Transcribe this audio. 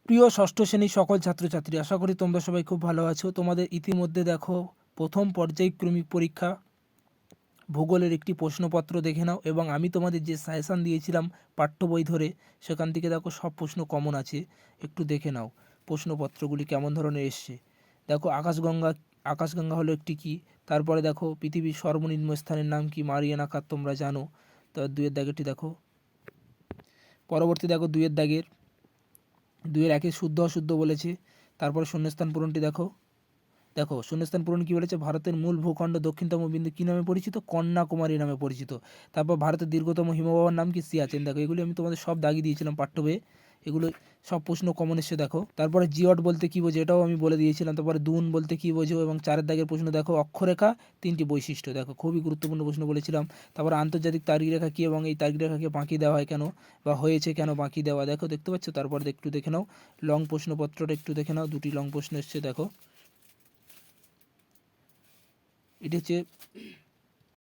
প্রিয় ষষ্ঠ শ্রেণীর সকল ছাত্রছাত্রী, আশা করি তোমরা সবাই খুব ভালো আছো। তোমাদের ইতিমধ্যে দেখো প্রথম পর্যায়ক্রমিক পরীক্ষা ভূগোলের একটি প্রশ্নপত্র দেখে নাও, এবং আমি তোমাদের যে সাজেশান দিয়েছিলাম পাঠ্য বই ধরে, সেখান থেকে দেখো সব প্রশ্ন কমন আছে। একটু দেখে নাও প্রশ্নপত্রগুলি কেমন ধরনের এসছে। দেখো আকাশগঙ্গা হলো একটি কী, তারপরে দেখো পৃথিবীর সর্বনিম্ন স্থানের নাম কি, মারিয়ানা খাত তোমরা জানো। তো দুইয়ের দাগেরটি দেখো। পরবর্তী দেখো দুইয়ের একে শুদ্ধ অশুদ্ধ বলেছে। তারপরে শূন্যস্থান পূরণটি দেখো। দেখো শূন্যস্থান পূরণ কী বলেছে, ভারতের মূল ভূখণ্ড দক্ষিণতম বিন্দু কী নামে পরিচিত, কন্যাকুমারী নামে পরিচিত। তারপর ভারতের দীর্ঘতম হিমবাহর নাম কি, সিয়াচেন। দেখো এগুলি আমি তোমাদের সব দাগিয়ে দিয়েছিলাম পাঠ্য বইয়ে, এগুলো সব প্রশ্ন কমন এসে দেখো। তারপরে জিওট বলতে কী বোঝো, এটাও আমি বলে দিয়েছিলাম। তারপরে দুন বলতে কী বোঝো, এবং চারের দাগের প্রশ্ন দেখো, অক্ষরেখা তিনটি বৈশিষ্ট্য। দেখো খুবই গুরুত্বপূর্ণ প্রশ্ন বলেছিলাম। তারপরে আন্তর্জাতিক তারিখ রেখা কী, এবং এই তারিখ রেখাকে বাঁকি দেওয়া হয় কেন, বা হয়েছে কেন বাঁকি দেওয়া, দেখো দেখতে পাচ্ছ। তারপরে একটু দেখে নাও লং প্রশ্নপত্রটা, একটু দেখে নাও, দুটি লং প্রশ্ন এসছে দেখো। এটি হচ্ছে